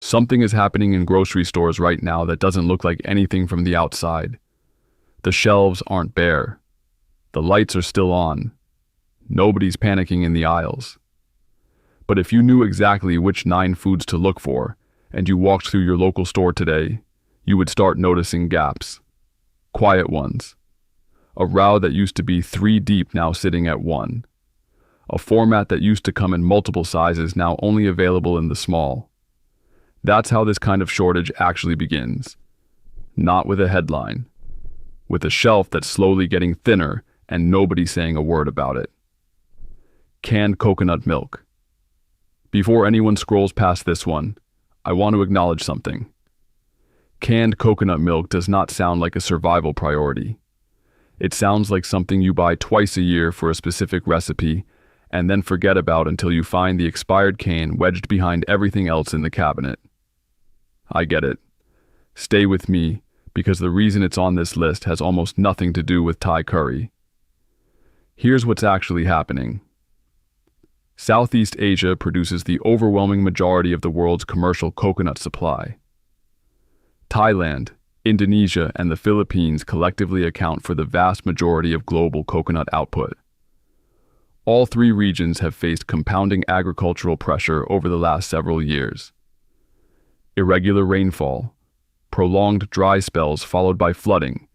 Something is happening in grocery stores right now that doesn't look like anything from the outside. The shelves aren't bare. The lights are still on. Nobody's panicking in the aisles. But if you knew exactly which 9 foods to look for, and you walked through your local store today, you would start noticing gaps. Quiet ones. A row that used to be 3 deep now sitting at 1. A format that used to come in multiple sizes now only available in the small. That's how this kind of shortage actually begins. Not with a headline. With a shelf that's slowly getting thinner and nobody saying a word about it. Canned coconut milk. Before anyone scrolls past this one, I want to acknowledge something. Canned coconut milk does not sound like a survival priority. It sounds like something you buy twice a year for a specific recipe and then forget about until you find the expired can wedged behind everything else in the cabinet. I get it. Stay with me, because the reason it's on this list has almost nothing to do with Thai curry. Here's what's actually happening. Southeast Asia produces the overwhelming majority of the world's commercial coconut supply. Thailand, Indonesia, and the Philippines collectively account for the vast majority of global coconut output. All 3 regions have faced compounding agricultural pressure over the last several years. Irregular rainfall, prolonged dry spells followed by flooding,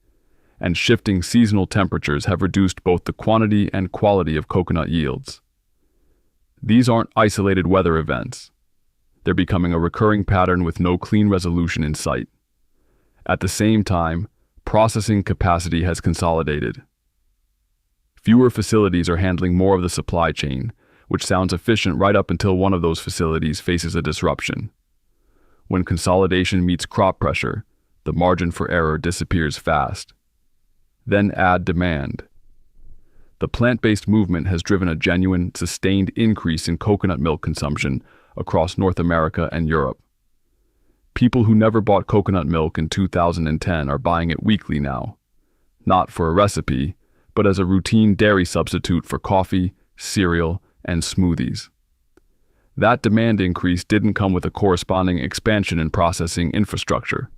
and shifting seasonal temperatures have reduced both the quantity and quality of coconut yields. These aren't isolated weather events. They're becoming a recurring pattern with no clean resolution in sight. At the same time, processing capacity has consolidated. Fewer facilities are handling more of the supply chain, which sounds efficient right up until one of those facilities faces a disruption. When consolidation meets crop pressure, the margin for error disappears fast. Then add demand. The plant-based movement has driven a genuine, sustained increase in coconut milk consumption across North America and Europe. People who never bought coconut milk in 2010 are buying it weekly now, not for a recipe, but as a routine dairy substitute for coffee, cereal, and smoothies. That demand increase didn't come with a corresponding expansion in processing infrastructure.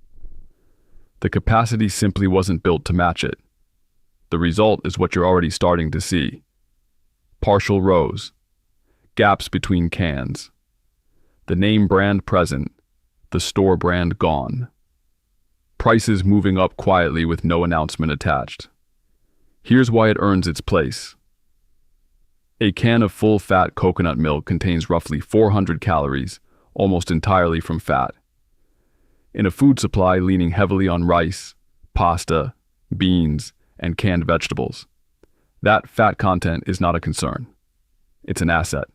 The capacity simply wasn't built to match it. The result is what you're already starting to see. Partial rows, gaps between cans, the name brand present, the store brand gone. Prices moving up quietly with no announcement attached. Here's why it earns its place. A can of full-fat coconut milk contains roughly 400 calories, almost entirely from fat. In a food supply leaning heavily on rice, pasta, beans, and canned vegetables, that fat content is not a concern. It's an asset.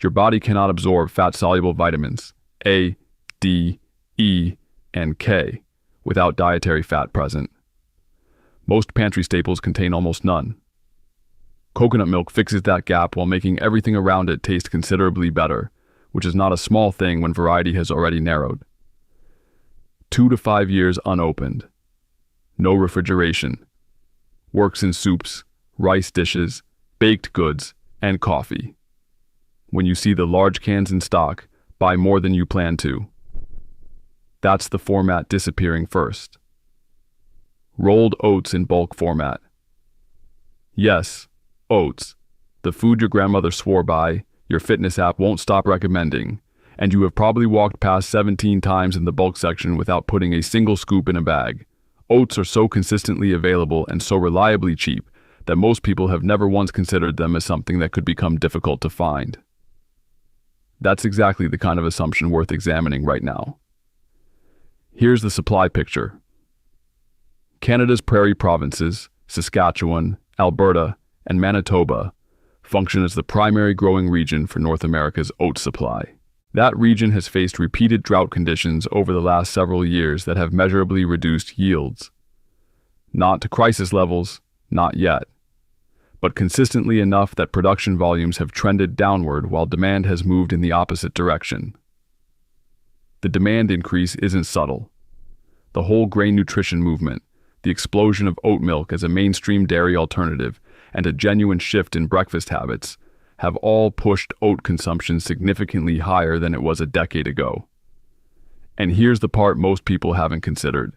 Your body cannot absorb fat-soluble vitamins A, D, E, and K without dietary fat present. Most pantry staples contain almost none. Coconut milk fixes that gap while making everything around it taste considerably better, which is not a small thing when variety has already narrowed. 2 to 5 years unopened. No refrigeration. Works in soups, rice dishes, baked goods, and coffee. When you see the large cans in stock, buy more than you plan to. That's the format disappearing first. Rolled oats in bulk format. Yes, oats, the food your grandmother swore by, your fitness app won't stop recommending, and you have probably walked past 17 times in the bulk section without putting a single scoop in a bag. Oats are so consistently available and so reliably cheap that most people have never once considered them as something that could become difficult to find. That's exactly the kind of assumption worth examining right now. Here's the supply picture. Canada's prairie provinces, Saskatchewan, Alberta, and Manitoba function as the primary growing region for North America's oat supply. That region has faced repeated drought conditions over the last several years that have measurably reduced yields. Not to crisis levels, not yet, but consistently enough that production volumes have trended downward while demand has moved in the opposite direction. The demand increase isn't subtle. The whole grain nutrition movement, the explosion of oat milk as a mainstream dairy alternative, and a genuine shift in breakfast habits have all pushed oat consumption significantly higher than it was a decade ago. And here's the part most people haven't considered.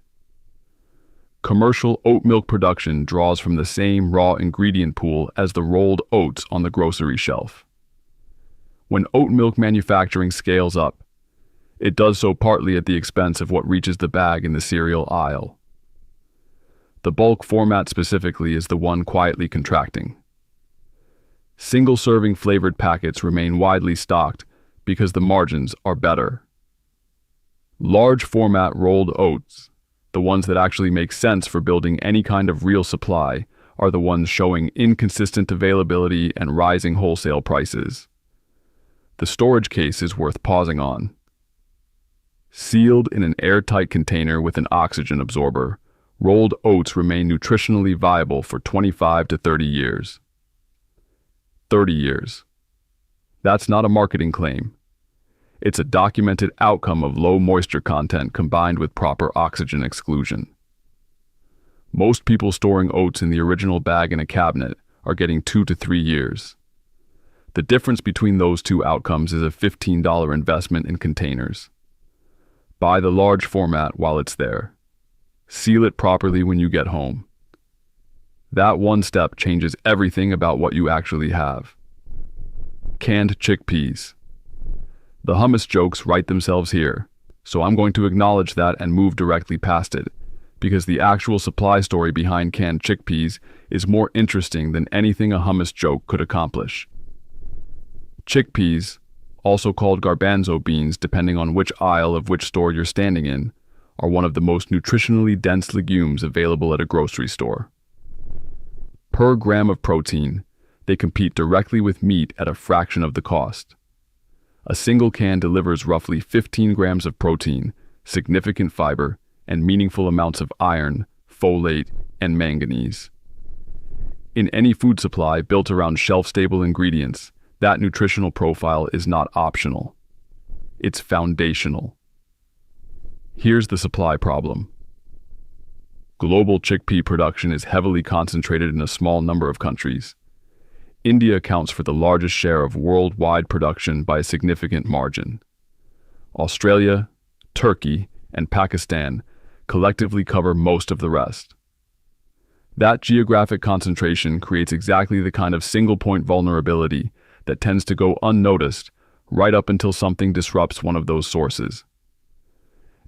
Commercial oat milk production draws from the same raw ingredient pool as the rolled oats on the grocery shelf. When oat milk manufacturing scales up, it does so partly at the expense of what reaches the bag in the cereal aisle. The bulk format specifically is the one quietly contracting. Single-serving flavored packets remain widely stocked because the margins are better. Large format rolled oats, the ones that actually make sense for building any kind of real supply, are the ones showing inconsistent availability and rising wholesale prices. The storage case is worth pausing on. Sealed in an airtight container with an oxygen absorber, rolled oats remain nutritionally viable for 25 to 30 years. 30 years. That's not a marketing claim. It's a documented outcome of low moisture content combined with proper oxygen exclusion. Most people storing oats in the original bag in a cabinet are getting 2 to 3 years. The difference between those two outcomes is a $15 investment in containers. Buy the large format while it's there. Seal it properly when you get home. That one step changes everything about what you actually have. Canned chickpeas. The hummus jokes write themselves here, so I'm going to acknowledge that and move directly past it, because the actual supply story behind canned chickpeas is more interesting than anything a hummus joke could accomplish. Chickpeas, also called garbanzo beans depending on which aisle of which store you're standing in, are one of the most nutritionally dense legumes available at a grocery store. Per gram of protein, they compete directly with meat at a fraction of the cost. A single can delivers roughly 15 grams of protein, significant fiber, and meaningful amounts of iron, folate, and manganese. In any food supply built around shelf-stable ingredients, that nutritional profile is not optional. It's foundational. Here's the supply problem. Global chickpea production is heavily concentrated in a small number of countries. India accounts for the largest share of worldwide production by a significant margin. Australia, Turkey, and Pakistan collectively cover most of the rest. That geographic concentration creates exactly the kind of single-point vulnerability that tends to go unnoticed right up until something disrupts one of those sources.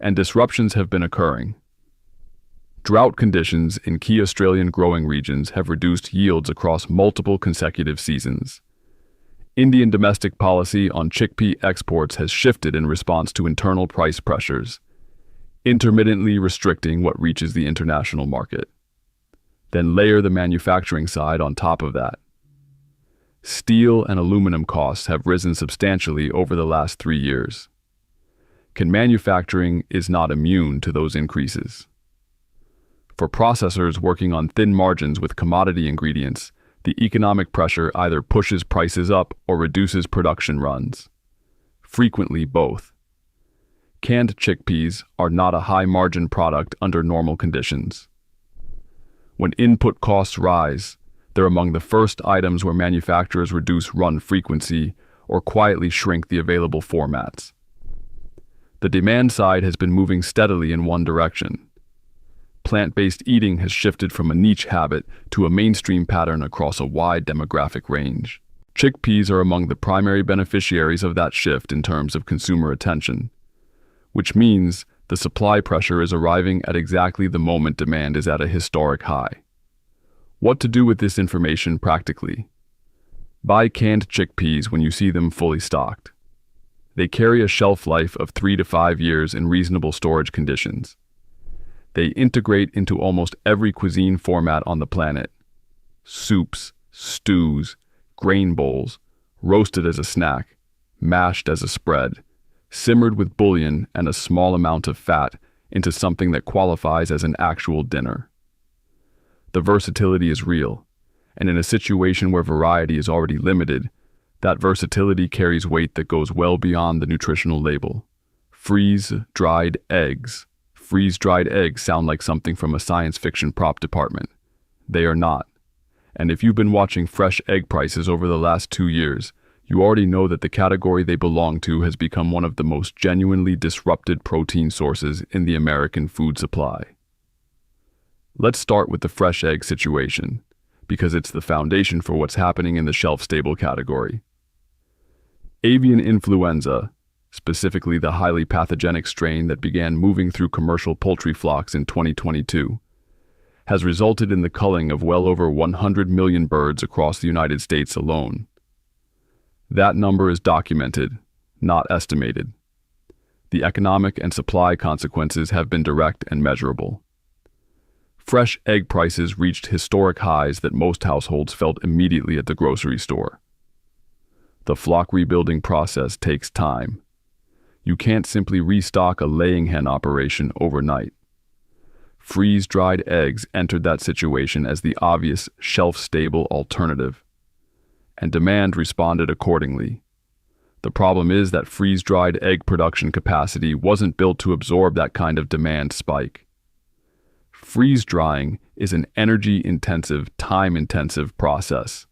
And disruptions have been occurring. Drought conditions in key Australian growing regions have reduced yields across multiple consecutive seasons. Indian domestic policy on chickpea exports has shifted in response to internal price pressures, intermittently restricting what reaches the international market. Then layer the manufacturing side on top of that. Steel and aluminum costs have risen substantially over the last 3 years. Manufacturing is not immune to those increases. For processors working on thin margins with commodity ingredients, the economic pressure either pushes prices up or reduces production runs. Frequently both. Canned chickpeas are not a high-margin product under normal conditions. When input costs rise, they're among the first items where manufacturers reduce run frequency or quietly shrink the available formats. The demand side has been moving steadily in one direction. Plant-based eating has shifted from a niche habit to a mainstream pattern across a wide demographic range. Chickpeas are among the primary beneficiaries of that shift in terms of consumer attention, which means the supply pressure is arriving at exactly the moment demand is at a historic high. What to do with this information practically? Buy canned chickpeas when you see them fully stocked. They carry a shelf life of 3 to 5 years in reasonable storage conditions. They integrate into almost every cuisine format on the planet. Soups, stews, grain bowls, roasted as a snack, mashed as a spread, simmered with bouillon and a small amount of fat into something that qualifies as an actual dinner. The versatility is real, and in a situation where variety is already limited, that versatility carries weight that goes well beyond the nutritional label. Freeze-dried eggs. Freeze-dried eggs sound like something from a science fiction prop department. They are not. And if you've been watching fresh egg prices over the last 2 years, You already know that the category they belong to has become one of the most genuinely disrupted protein sources in the American food supply. Let's start with the fresh egg situation, because it's the foundation for what's happening in the shelf-stable category. Avian influenza, specifically the highly pathogenic strain that began moving through commercial poultry flocks in 2022, has resulted in the culling of well over 100 million birds across the United States alone. That number is documented, not estimated. The economic and supply consequences have been direct and measurable. Fresh egg prices reached historic highs that most households felt immediately at the grocery store. The flock rebuilding process takes time. You can't simply restock a laying hen operation overnight. Freeze-dried eggs entered that situation as the obvious shelf-stable alternative, and demand responded accordingly. The problem is that freeze-dried egg production capacity wasn't built to absorb that kind of demand spike. Freeze-drying is an energy-intensive, time-intensive process.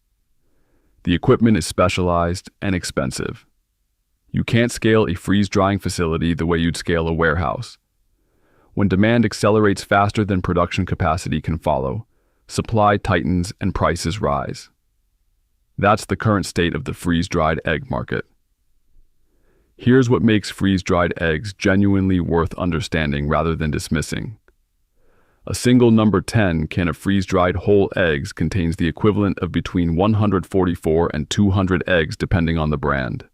The equipment is specialized and expensive. You can't scale a freeze-drying facility the way you'd scale a warehouse. When demand accelerates faster than production capacity can follow, supply tightens and prices rise. That's the current state of the freeze-dried egg market. Here's what makes freeze-dried eggs genuinely worth understanding rather than dismissing. A single number 10 can of freeze-dried whole eggs contains the equivalent of between 144 and 200 eggs depending on the brand.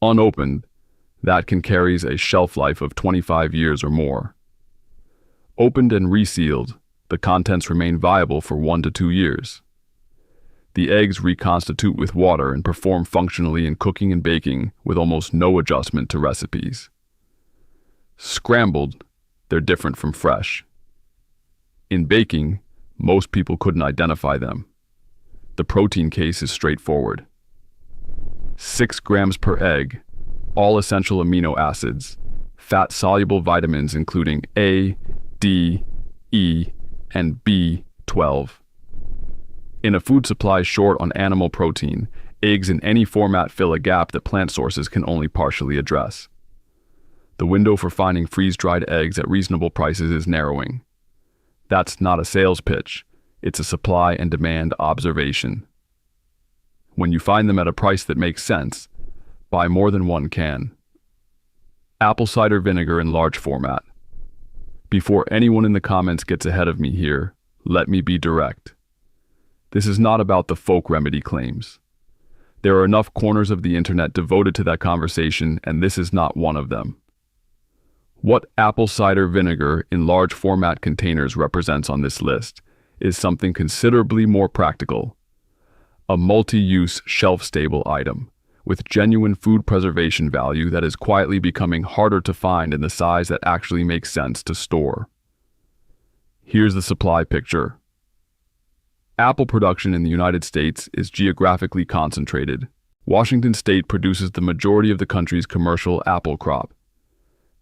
Unopened, that can carry a shelf life of 25 years or more. Opened and resealed, the contents remain viable for 1 to 2 years. The eggs reconstitute with water and perform functionally in cooking and baking with almost no adjustment to recipes. Scrambled, they're different from fresh. In baking, most people couldn't identify them. The protein case is straightforward. 6 grams per egg, all essential amino acids, fat-soluble vitamins including A, D, E, and B12. In a food supply short on animal protein, eggs in any format fill a gap that plant sources can only partially address. The window for finding freeze-dried eggs at reasonable prices is narrowing. That's not a sales pitch, it's a supply and demand observation. When you find them at a price that makes sense, buy more than one can. Apple cider vinegar in large format. Before anyone in the comments gets ahead of me here, let me be direct. This is not about the folk remedy claims. There are enough corners of the internet devoted to that conversation, and this is not one of them. What apple cider vinegar in large format containers represents on this list is something considerably more practical. A multi-use, shelf-stable item with genuine food preservation value that is quietly becoming harder to find in the size that actually makes sense to store. Here's the supply picture. Apple production in the United States is geographically concentrated. Washington State produces the majority of the country's commercial apple crop.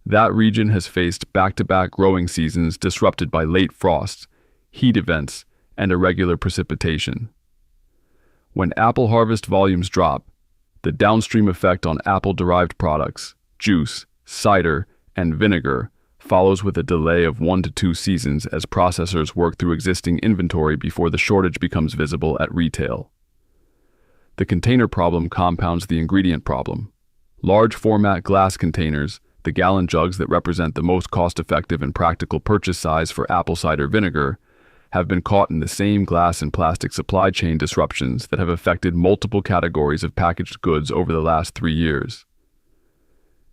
That region has faced back-to-back growing seasons disrupted by late frosts, heat events, and irregular precipitation. When apple harvest volumes drop, the downstream effect on apple-derived products, juice, cider, and vinegar follows with a delay of 1 to 2 seasons as processors work through existing inventory before the shortage becomes visible at retail. The container problem compounds the ingredient problem. Large format glass containers, the gallon jugs that represent the most cost-effective and practical purchase size for apple cider vinegar, have been caught in the same glass and plastic supply chain disruptions that have affected multiple categories of packaged goods over the last 3 years.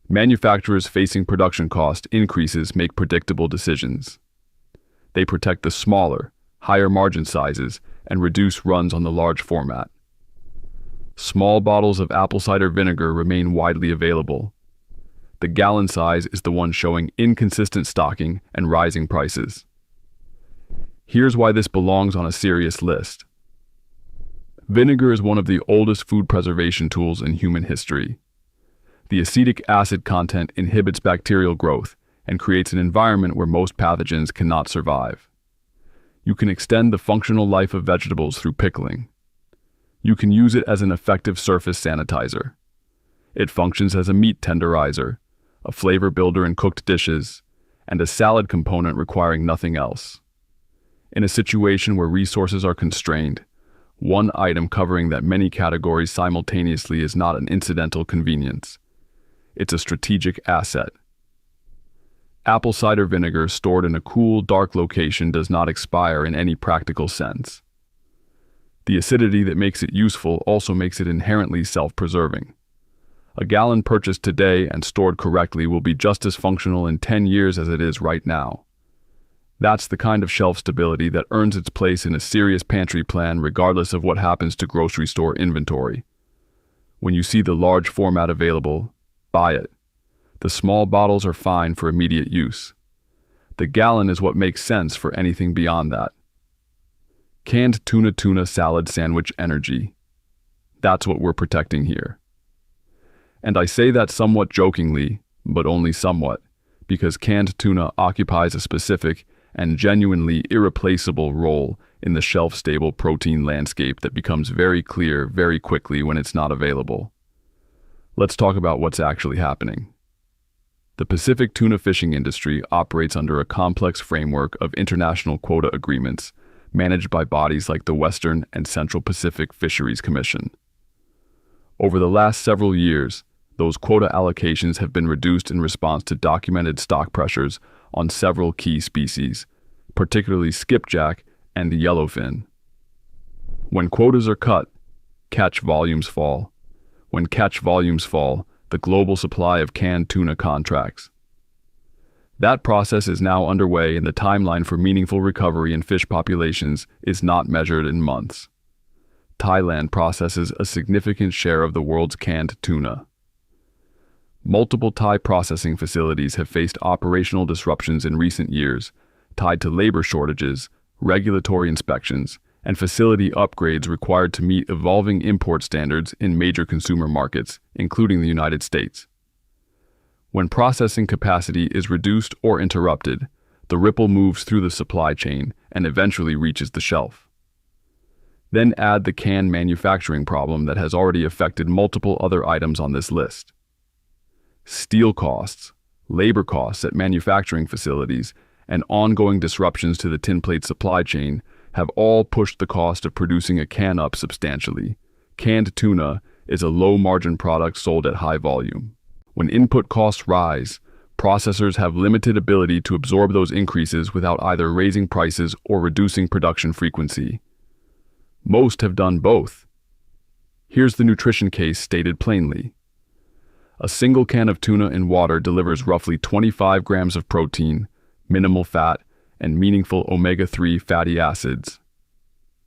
Manufacturers facing production cost increases make predictable decisions. They protect the smaller, higher margin sizes and reduce runs on the large format. Small bottles of apple cider vinegar remain widely available. The gallon size is the one showing inconsistent stocking and rising prices. Here's why this belongs on a serious list. Vinegar is one of the oldest food preservation tools in human history. The acetic acid content inhibits bacterial growth and creates an environment where most pathogens cannot survive. You can extend the functional life of vegetables through pickling. You can use it as an effective surface sanitizer. It functions as a meat tenderizer, a flavor builder in cooked dishes, and a salad component requiring nothing else. In a situation where resources are constrained, one item covering that many categories simultaneously is not an incidental convenience. It's a strategic asset. Apple cider vinegar stored in a cool, dark location does not expire in any practical sense. The acidity that makes it useful also makes it inherently self-preserving. A gallon purchased today and stored correctly will be just as functional in 10 years as it is right now. That's the kind of shelf stability that earns its place in a serious pantry plan regardless of what happens to grocery store inventory. When you see the large format available, buy it. The small bottles are fine for immediate use. The gallon is what makes sense for anything beyond that. Canned tuna salad sandwich energy. That's what we're protecting here. And I say that somewhat jokingly, but only somewhat, because canned tuna occupies a specific and genuinely irreplaceable role in the shelf-stable protein landscape that becomes very clear very quickly when it's not available. Let's talk about what's actually happening. The Pacific tuna fishing industry operates under a complex framework of international quota agreements managed by bodies like the Western and Central Pacific Fisheries Commission. Over the last several years, those quota allocations have been reduced in response to documented stock pressures on several key species, particularly skipjack and the yellowfin. When quotas are cut, catch volumes fall. When catch volumes fall, the global supply of canned tuna contracts. That process is now underway, and the timeline for meaningful recovery in fish populations is not measured in months. Thailand processes a significant share of the world's canned tuna. Multiple Thai processing facilities have faced operational disruptions in recent years, tied to labor shortages, regulatory inspections, and facility upgrades required to meet evolving import standards in major consumer markets, including the United States. When processing capacity is reduced or interrupted, the ripple moves through the supply chain and eventually reaches the shelf. Then add the can manufacturing problem that has already affected multiple other items on this list. Steel costs, labor costs at manufacturing facilities, and ongoing disruptions to the tinplate supply chain have all pushed the cost of producing a can up substantially. Canned tuna is a low-margin product sold at high volume. When input costs rise, processors have limited ability to absorb those increases without either raising prices or reducing production frequency. Most have done both. Here's the nutrition case stated plainly. A single can of tuna in water delivers roughly 25 grams of protein, minimal fat, and meaningful omega-3 fatty acids.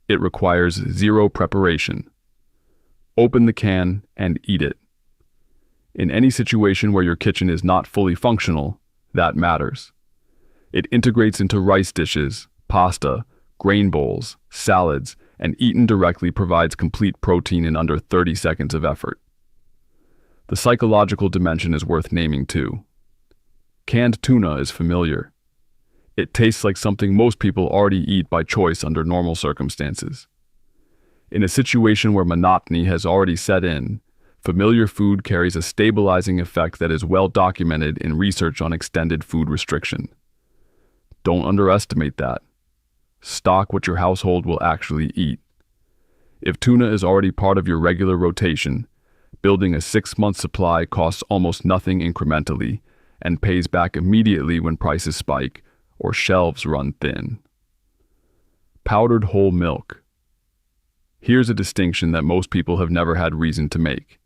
It requires zero preparation. Open the can and eat it. In any situation where your kitchen is not fully functional, that matters. It integrates into rice dishes, pasta, grain bowls, salads, and eaten directly provides complete protein in under 30 seconds of effort. The psychological dimension is worth naming too. Canned tuna is familiar. It tastes like something most people already eat by choice under normal circumstances. In a situation where monotony has already set in, familiar food carries a stabilizing effect that is well documented in research on extended food restriction. Don't underestimate that. Stock what your household will actually eat. If tuna is already part of your regular rotation, building a 6-month supply costs almost nothing incrementally and pays back immediately when prices spike or shelves run thin. Powdered whole milk. Here's a distinction that most people have never had reason to make,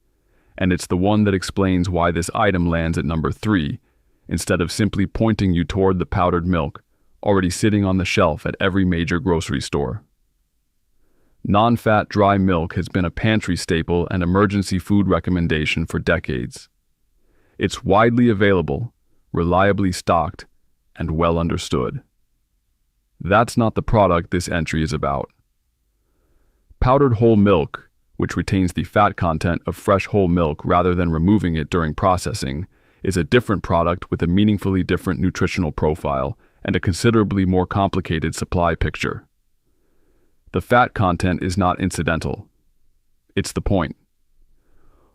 and it's the one that explains why this item lands at number 3, instead of simply pointing you toward the powdered milk already sitting on the shelf at every major grocery store. Non-fat dry milk has been a pantry staple and emergency food recommendation for decades. It's widely available, reliably stocked, and well understood. That's not the product this entry is about. Powdered whole milk, which retains the fat content of fresh whole milk rather than removing it during processing, is a different product with a meaningfully different nutritional profile and a considerably more complicated supply picture. The fat content is not incidental. It's the point.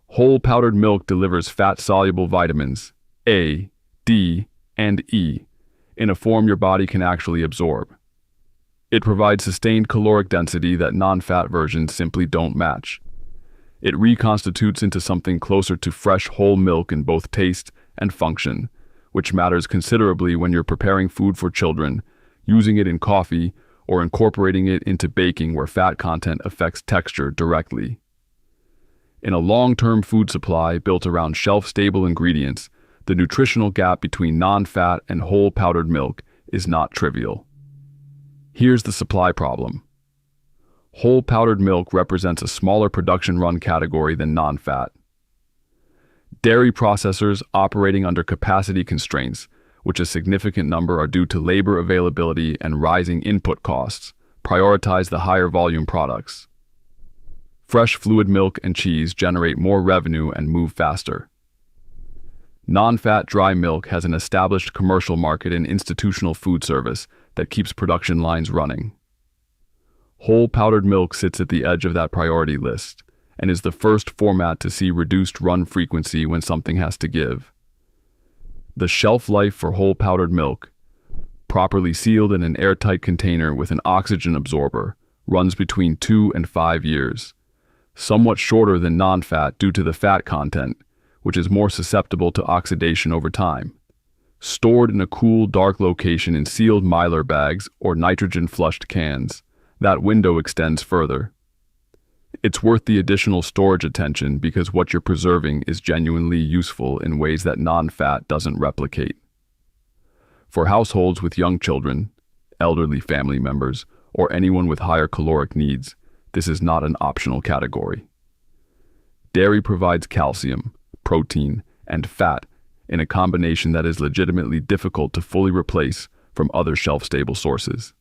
Whole powdered milk delivers fat-soluble vitamins A, D, and E in a form your body can actually absorb. It provides sustained caloric density that non-fat versions simply don't match. It reconstitutes into something closer to fresh whole milk in both taste and function, which matters considerably when you're preparing food for children, using it in coffee, or incorporating it into baking where fat content affects texture directly. In a long-term food supply built around shelf-stable ingredients, the nutritional gap between non-fat and whole powdered milk is not trivial. Here's the supply problem. Whole powdered milk represents a smaller production run category than non-fat. Dairy processors operating under capacity constraints, which a significant number are due to labor availability and rising input costs, prioritize the higher volume products. Fresh fluid milk and cheese generate more revenue and move faster. Non-fat dry milk has an established commercial market in institutional food service that keeps production lines running. Whole powdered milk sits at the edge of that priority list and is the first format to see reduced run frequency when something has to give. The shelf life for whole powdered milk, properly sealed in an airtight container with an oxygen absorber, runs between 2 and 5 years, somewhat shorter than non-fat due to the fat content, which is more susceptible to oxidation over time. Stored in a cool, dark location in sealed mylar bags or nitrogen-flushed cans, that window extends further. It's worth the additional storage attention because what you're preserving is genuinely useful in ways that non-fat doesn't replicate. For households with young children, elderly family members, or anyone with higher caloric needs, this is not an optional category. Dairy provides calcium, protein, and fat in a combination that is legitimately difficult to fully replace from other shelf-stable sources.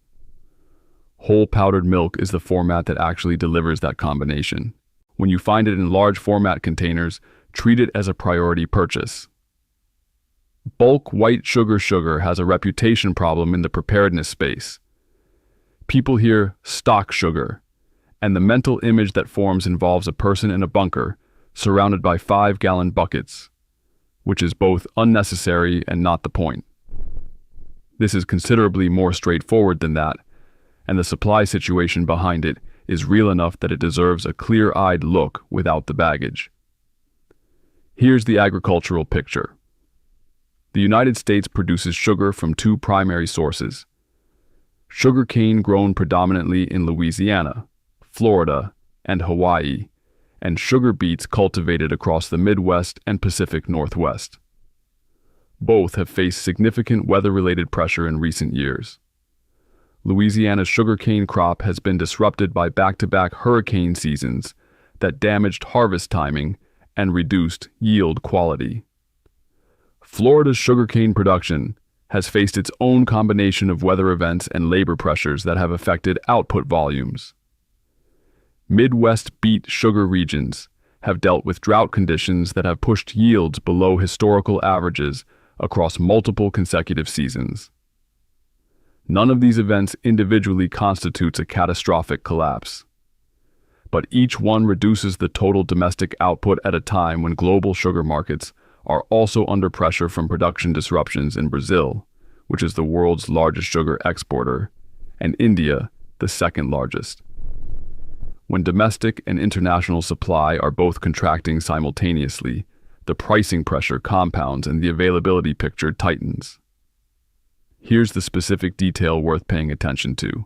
Whole powdered milk is the format that actually delivers that combination. When you find it in large format containers, treat it as a priority purchase. Bulk white sugar has a reputation problem in the preparedness space. People hear stock sugar, and the mental image that forms involves a person in a bunker, surrounded by 5-gallon buckets, which is both unnecessary and not the point. This is considerably more straightforward than that, and the supply situation behind it is real enough that it deserves a clear-eyed look without the baggage. Here's the agricultural picture. The United States produces sugar from 2 primary sources: sugarcane grown predominantly in Louisiana, Florida, and Hawaii, and sugar beets cultivated across the Midwest and Pacific Northwest. Both have faced significant weather-related pressure in recent years. Louisiana's sugarcane crop has been disrupted by back-to-back hurricane seasons that damaged harvest timing and reduced yield quality. Florida's sugarcane production has faced its own combination of weather events and labor pressures that have affected output volumes. Midwest beet sugar regions have dealt with drought conditions that have pushed yields below historical averages across multiple consecutive seasons. None of these events individually constitutes a catastrophic collapse, but each one reduces the total domestic output at a time when global sugar markets are also under pressure from production disruptions in Brazil, which is the world's largest sugar exporter, and India, the second largest. When domestic and international supply are both contracting simultaneously, the pricing pressure compounds and the availability picture tightens. Here's the specific detail worth paying attention to.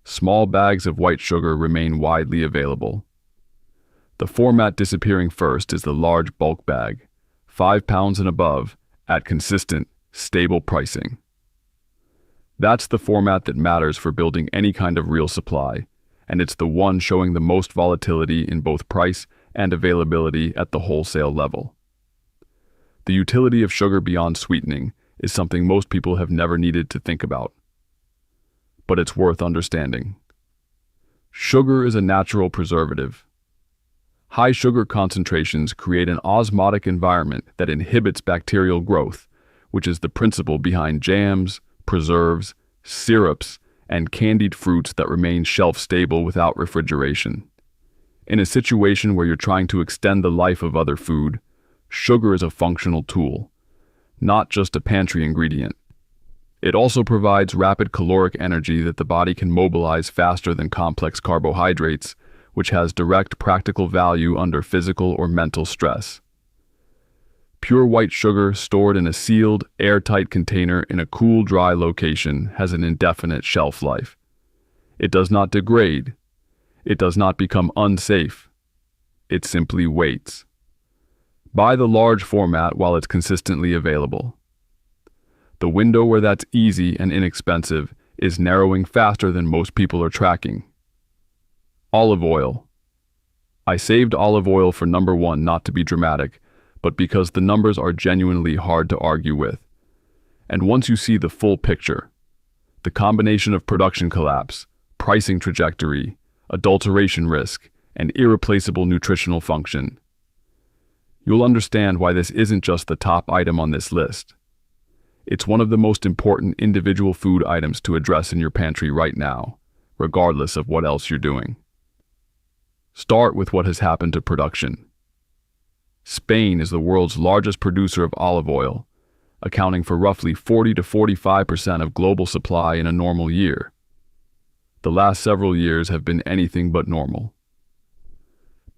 Small bags of white sugar remain widely available. The format disappearing first is the large bulk bag, 5 pounds and above, at consistent, stable pricing. That's the format that matters for building any kind of real supply, and it's the one showing the most volatility in both price and availability at the wholesale level. The utility of sugar beyond sweetening is something most people have never needed to think about, but it's worth understanding. Sugar is a natural preservative. High sugar concentrations create an osmotic environment that inhibits bacterial growth, which is the principle behind jams, preserves, syrups, and candied fruits that remain shelf-stable without refrigeration. In a situation where you're trying to extend the life of other food, sugar is a functional tool, not just a pantry ingredient. It also provides rapid caloric energy that the body can mobilize faster than complex carbohydrates, which has direct practical value under physical or mental stress. Pure white sugar stored in a sealed, airtight container in a cool, dry location has an indefinite shelf life. It does not degrade. It does not become unsafe. It simply waits. Buy the large format while it's consistently available. The window where that's easy and inexpensive is narrowing faster than most people are tracking. Olive oil. I saved olive oil for number one not to be dramatic, but because the numbers are genuinely hard to argue with. And once you see the full picture, the combination of production collapse, pricing trajectory, adulteration risk, and irreplaceable nutritional function, you'll understand why this isn't just the top item on this list. It's one of the most important individual food items to address in your pantry right now, regardless of what else you're doing. Start with what has happened to production. Spain is the world's largest producer of olive oil, accounting for roughly 40 to 45% of global supply in a normal year. The last several years have been anything but normal.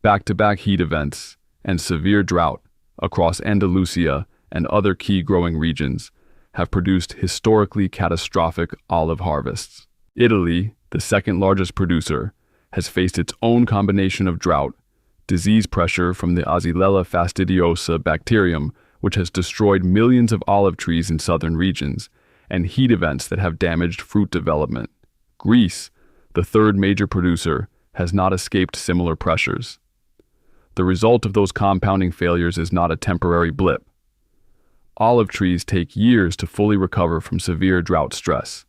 Back-to-back heat events and severe drought across Andalusia and other key growing regions have produced historically catastrophic olive harvests. Italy, the second largest producer, has faced its own combination of drought, disease pressure from the Xylella fastidiosa bacterium, which has destroyed millions of olive trees in southern regions, and heat events that have damaged fruit development. Greece, the third major producer, has not escaped similar pressures. The result of those compounding failures is not a temporary blip. Olive trees take years to fully recover from severe drought stress.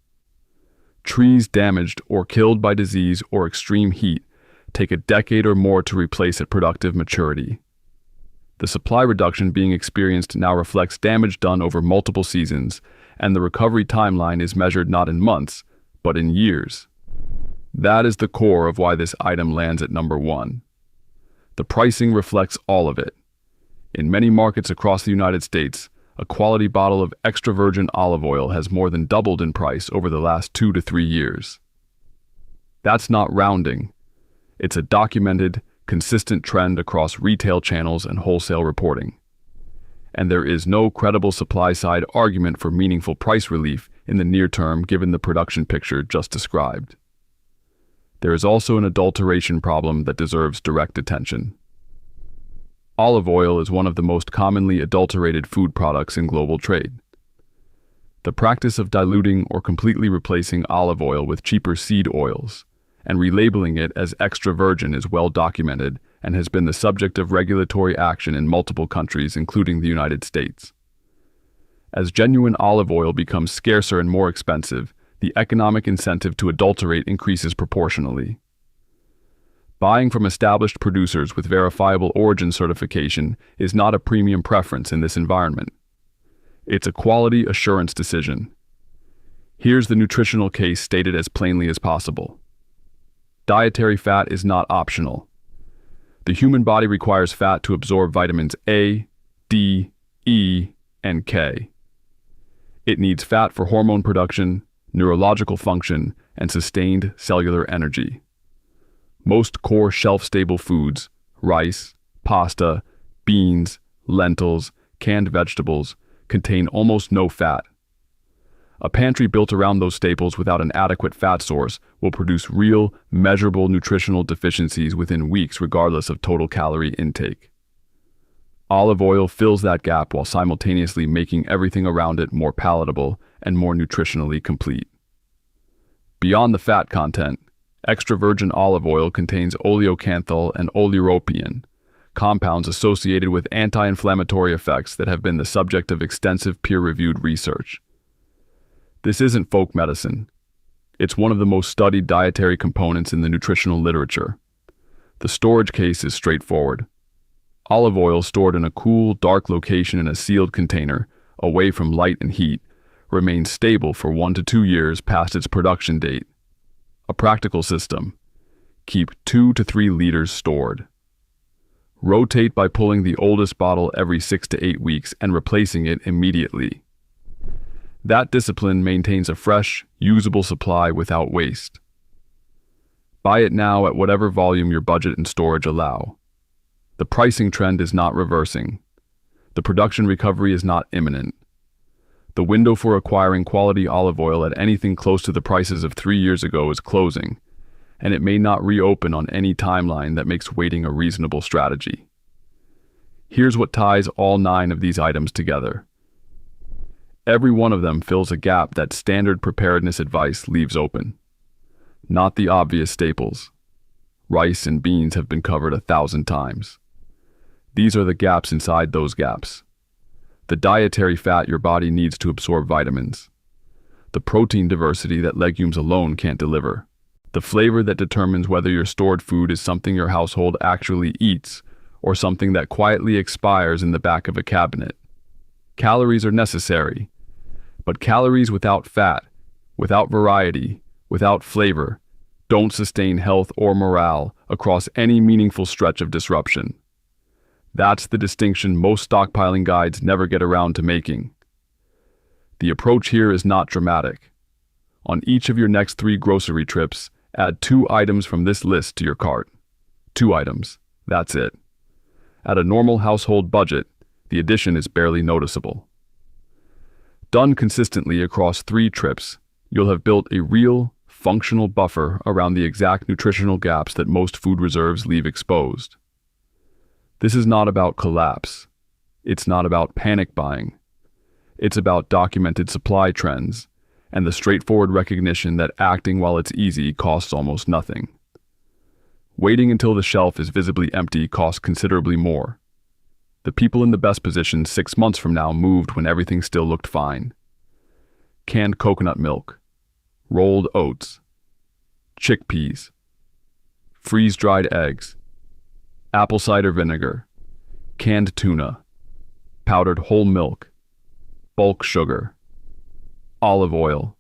Trees damaged or killed by disease or extreme heat take a decade or more to replace at productive maturity. The supply reduction being experienced now reflects damage done over multiple seasons, and the recovery timeline is measured not in months, but in years. That is the core of why this item lands at number one. The pricing reflects all of it. In many markets across the United States, a quality bottle of extra virgin olive oil has more than doubled in price over the last 2 to 3 years. That's not rounding. It's a documented, consistent trend across retail channels and wholesale reporting. And there is no credible supply-side argument for meaningful price relief in the near term given the production picture just described. There is also an adulteration problem that deserves direct attention. Olive oil is one of the most commonly adulterated food products in global trade. The practice of diluting or completely replacing olive oil with cheaper seed oils and relabeling it as extra virgin is well documented and has been the subject of regulatory action in multiple countries, including the United States. As genuine olive oil becomes scarcer and more expensive, the economic incentive to adulterate increases proportionally. Buying from established producers with verifiable origin certification is not a premium preference in this environment. It's a quality assurance decision. Here's the nutritional case stated as plainly as possible. Dietary fat is not optional. The human body requires fat to absorb vitamins A, D, E, and K. It needs fat for hormone production, neurological function, and sustained cellular energy. Most core shelf-stable foods, rice, pasta, beans, lentils, canned vegetables, contain almost no fat. A pantry built around those staples without an adequate fat source will produce real, measurable nutritional deficiencies within weeks regardless of total calorie intake. Olive oil fills that gap while simultaneously making everything around it more palatable and more nutritionally complete. Beyond the fat content, extra virgin olive oil contains oleocanthal and oleuropein, compounds associated with anti-inflammatory effects that have been the subject of extensive peer-reviewed research. This isn't folk medicine. It's one of the most studied dietary components in the nutritional literature. The storage case is straightforward. Olive oil stored in a cool, dark location in a sealed container, away from light and heat, remains stable for 1 to 2 years past its production date. A practical system. Keep 2 to 3 liters stored. Rotate by pulling the oldest bottle every 6 to 8 weeks and replacing it immediately. That discipline maintains a fresh, usable supply without waste. Buy it now at whatever volume your budget and storage allow. The pricing trend is not reversing. The production recovery is not imminent. The window for acquiring quality olive oil at anything close to the prices of 3 years ago is closing, and it may not reopen on any timeline that makes waiting a reasonable strategy. Here's what ties all 9 of these items together. Every one of them fills a gap that standard preparedness advice leaves open. Not the obvious staples. Rice and beans have been covered 1,000 times. These are the gaps inside those gaps. The dietary fat your body needs to absorb vitamins. The protein diversity that legumes alone can't deliver. The flavor that determines whether your stored food is something your household actually eats or something that quietly expires in the back of a cabinet. Calories are necessary, but calories without fat, without variety, without flavor, don't sustain health or morale across any meaningful stretch of disruption. That's the distinction most stockpiling guides never get around to making. The approach here is not dramatic. On each of your next 3 grocery trips, add 2 items from this list to your cart. 2 items, that's it. At a normal household budget, the addition is barely noticeable. Done consistently across 3 trips, you'll have built a real, functional buffer around the exact nutritional gaps that most food reserves leave exposed. This is not about collapse. It's not about panic buying. It's about documented supply trends and the straightforward recognition that acting while it's easy costs almost nothing. Waiting until the shelf is visibly empty costs considerably more. The people in the best position 6 months from now moved when everything still looked fine. Canned coconut milk, rolled oats, chickpeas, freeze-dried eggs, apple cider vinegar, canned tuna, powdered whole milk, bulk sugar, olive oil,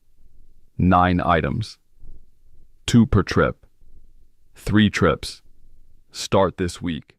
9 items, 2 per trip, 3 trips. Start this week.